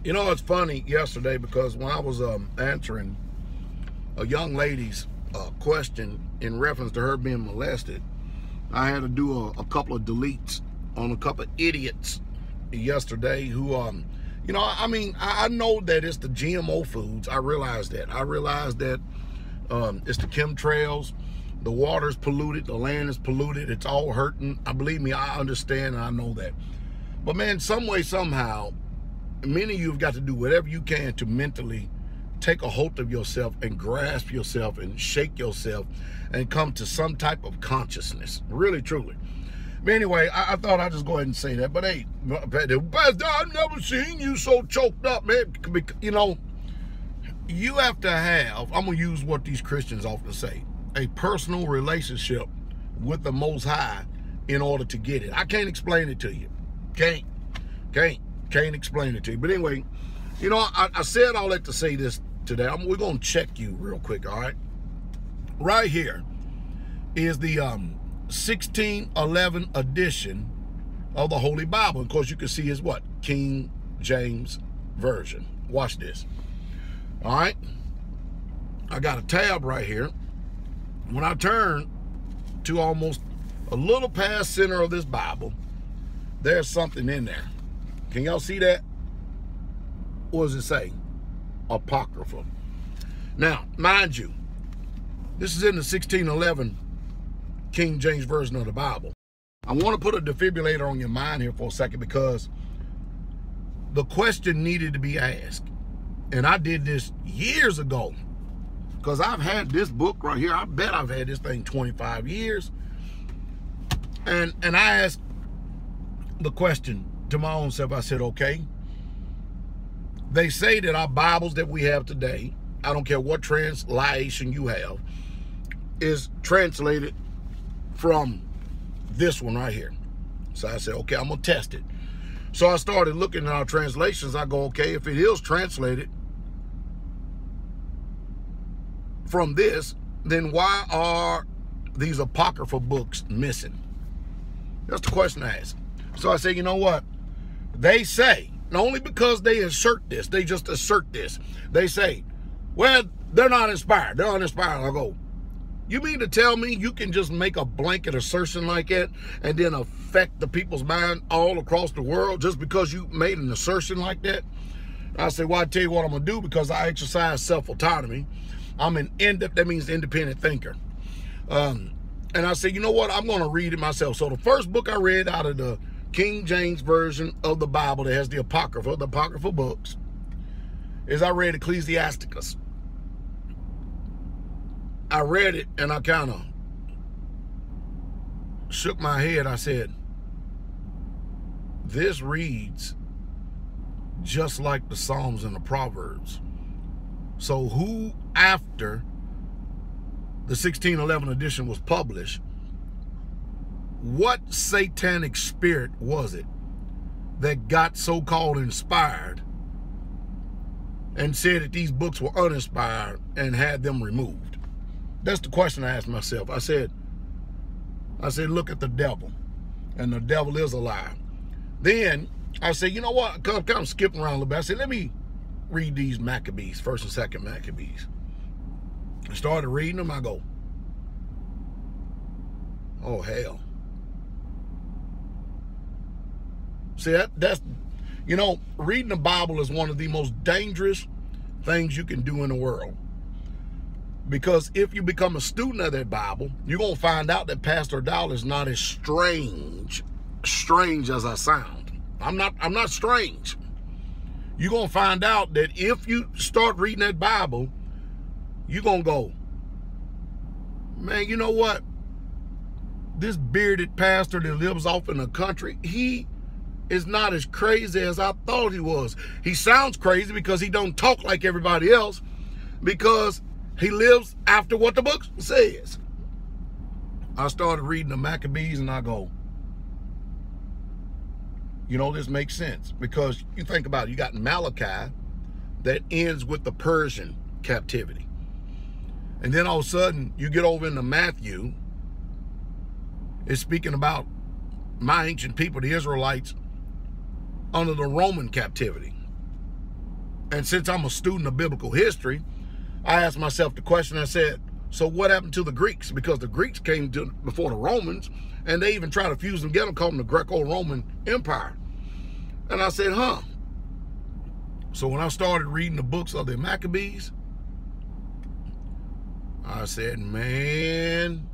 You know, it's funny yesterday because when I was answering a young lady's question in reference to her being molested, I had to do a couple of deletes on a couple of idiots yesterday who, you know, I mean, I know that it's the GMO foods. I realize that. I realize that it's the chemtrails. The water's polluted. The land is polluted. It's all hurting. Believe me, I understand and I know that. But man, some way, somehow, many of you have got to do whatever you can to mentally take a hold of yourself and grasp yourself and shake yourself and come to some type of consciousness. Really, truly. But anyway, I thought I'd just go ahead and say that. But hey, Pastor, I've never seen you so choked up, man. You know, you have to have, I'm going to use what these Christians often say, a personal relationship with the Most High in order to get it. I can't explain it to you. Can't explain it to you. But anyway, you know, I said all that to say this today. We're going to check you real quick, all right? Right here is the 1611 edition of the Holy Bible. Of course, you can see is what? King James Version. Watch this. All right? I got a tab right here. When I turn to almost a little past center of this Bible, there's something in there. Can y'all see that? What does it say? Apocrypha. Now, mind you, this is in the 1611 King James Version of the Bible. I want to put a defibrillator on your mind here for a second because the question needed to be asked. And I did this years ago because I've had this book right here. I bet I've had this thing 25 years. And I asked the question to my own self. I said, okay, they say that our Bibles that we have today, I don't care what translation you have, is translated from this one right here. So I said, okay, I'm going to test it. So I started looking at our translations. I go, okay, if it is translated from this, then why are these apocryphal books missing? That's the question I asked. So I said, you know what? They say, only because they assert this, they just assert this. They say, well, they're not inspired. They're uninspired. I go, you mean to tell me you can just make a blanket assertion like that and then affect the people's mind all across the world just because you made an assertion like that? I said, well, I tell you what I'm going to do because I exercise self-autonomy. I'm that means independent thinker. And I said, you know what? I'm going to read it myself. So the first book I read out of the King James Version of the Bible that has the apocryphal books, is I read Ecclesiasticus. I read it and I kind of shook my head. I said, this reads just like the Psalms and the Proverbs. So who, after the 1611 edition was published, what satanic spirit was it that got so-called inspired and said that these books were uninspired and had them removed? That's the question I asked myself. I said, look at the devil, and the devil is a lie. Then I said, you know what? I'm kind of skipping around a little bit. I said, let me read these Maccabees, 1st and 2nd Maccabees. I started reading them. I go, oh, hell. See, that's, you know, reading the Bible is one of the most dangerous things you can do in the world. Because if you become a student of that Bible, you're going to find out that Pastordowell is not as strange as I sound. I'm not strange. You're going to find out that if you start reading that Bible, you're going to go, man, you know what? This bearded pastor that lives off in the country, he is not as crazy as I thought he was. He sounds crazy because he don't talk like everybody else, because he lives after what the book says. I started reading the Maccabees and I go, you know, this makes sense. Because you think about it, you got Malachi that ends with the Persian captivity. And then all of a sudden, you get over into Matthew, it's speaking about my ancient people, the Israelites, under the Roman captivity. And since I'm a student of biblical history, I asked myself the question. I said, so what happened to the Greeks? Because the Greeks came before the Romans, and they even tried to fuse them together, called them the Greco-Roman Empire. And I said, huh. So when I started reading the books of the Maccabees, I said, man,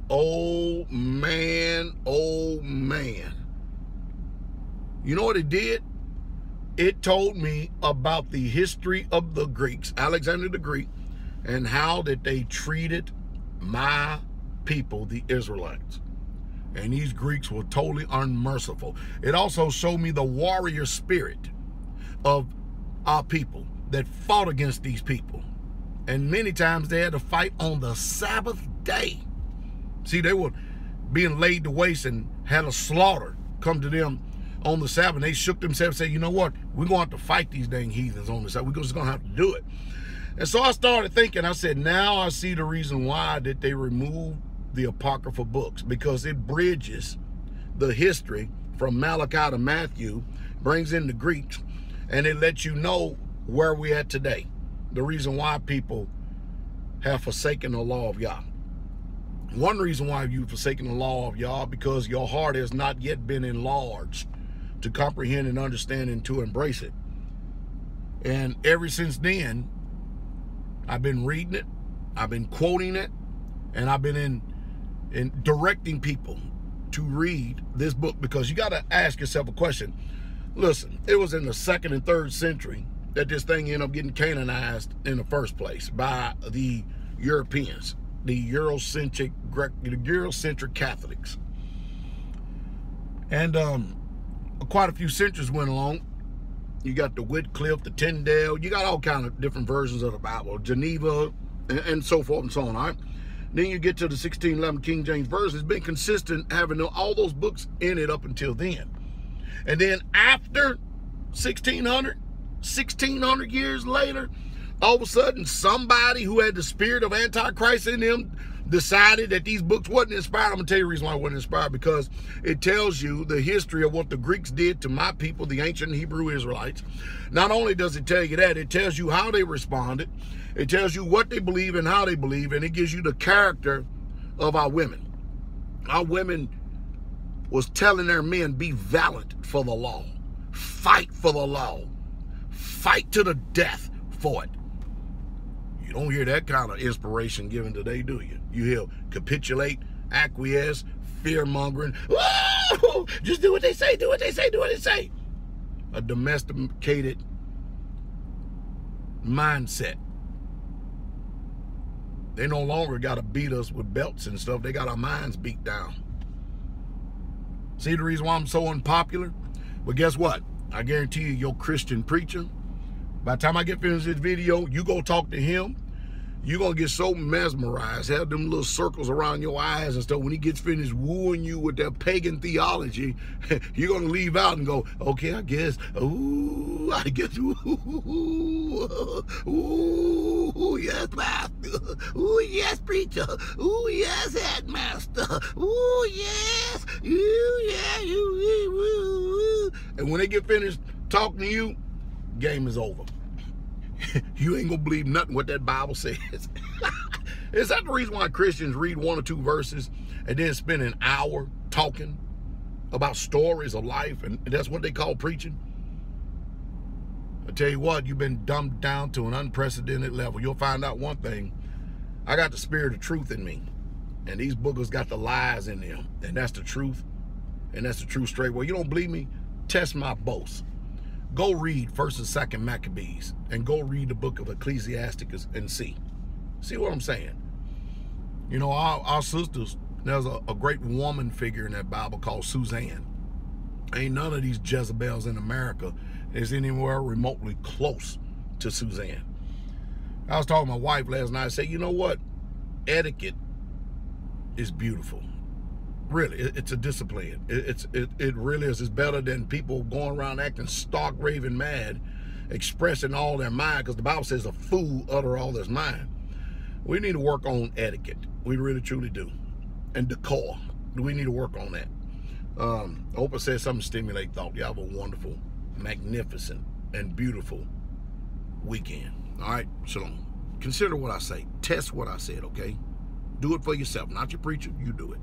oh man, oh man. You know what it did? It told me about the history of the Greeks, Alexander the Greek, and how that they treated my people, the Israelites. And these Greeks were totally unmerciful. It also showed me the warrior spirit of our people that fought against these people. And many times they had to fight on the Sabbath day. See, they were being laid to waste and had a slaughter come to them on the Sabbath. They shook themselves and said, you know what? We're going to have to fight these dang heathens on the Sabbath. We're just going to have to do it. And so I started thinking, I said, now I see the reason why that they removed the Apocryphal books, because it bridges the history from Malachi to Matthew, brings in the Greeks, and it lets you know where we're at today. The reason why people have forsaken the law of Yah. One reason why you've forsaken the law of Yah, because your heart has not yet been enlarged to comprehend and understand and to embrace it. And ever since then, I've been reading it, I've been quoting it, and I've been in directing people to read this book, because you got to ask yourself a question. Listen, it was in the 2nd and 3rd century that this thing ended up getting canonized in the first place by the Europeans, the Eurocentric Catholics. And quite a few centuries went along. You got the Wycliffe, the Tyndale, you got all kind of different versions of the Bible, Geneva, and so forth and so on, all right? Then you get to the 1611 King James Version. It's been consistent having all those books in it up until then. And then after 1600 years later, all of a sudden somebody who had the spirit of Antichrist in them decided that these books wasn't inspired. I'm going to tell you the reason why it wasn't inspired, because it tells you the history of what the Greeks did to my people, the ancient Hebrew Israelites. Not only does it tell you that, it tells you how they responded. It tells you what they believe and how they believe, and it gives you the character of our women. Our women was telling their men, be valiant for the law. Fight for the law. Fight to the death for it. You don't hear that kind of inspiration given today, do you? You hear capitulate, acquiesce, fear-mongering. Whoa! Just do what they say, do what they say, do what they say. A domesticated mindset. They no longer got to beat us with belts and stuff. They got our minds beat down. See the reason why I'm so unpopular? But guess what? I guarantee you, your Christian preacher, by the time I get finished this video, you go talk to him, you're going to get so mesmerized, have them little circles around your eyes and stuff. When he gets finished wooing you with that pagan theology, you're going to leave out and go, okay, I guess, ooh, yes, pastor, ooh, yes, preacher, ooh, yes, headmaster, ooh, yes, ooh, yeah, and when they get finished talking to you, game is over. You ain't gonna believe nothing what that Bible says. Is that the reason why Christians read 1 or 2 verses and then spend an hour talking about stories of life, and that's what they call preaching? I tell you what, you've been dumbed down to an unprecedented level. You'll find out one thing. I got the spirit of truth in me, and these boogers got the lies in them, and that's the truth, and that's the truth straight. Well, you don't believe me? Test my boast. Go read 1st and 2nd Maccabees, and go read the book of Ecclesiasticus and see what I'm saying. You know, our sisters, there's a great woman figure in that Bible called Suzanne. Ain't none of these Jezebels in America is anywhere remotely close to Suzanne. I was talking to my wife last night. I said, you know what? Etiquette is beautiful. Really, it's a discipline. It really is. It's better than people going around acting stark, raving mad, expressing all their mind, because the Bible says a fool utter all his mind. We need to work on etiquette. We really, truly do. And decor. We need to work on that. I hope I said something to stimulate thought. You have a wonderful, magnificent, and beautiful weekend. All right, shalom. Consider what I say. Test what I said, okay? Do it for yourself, not your preacher. You do it.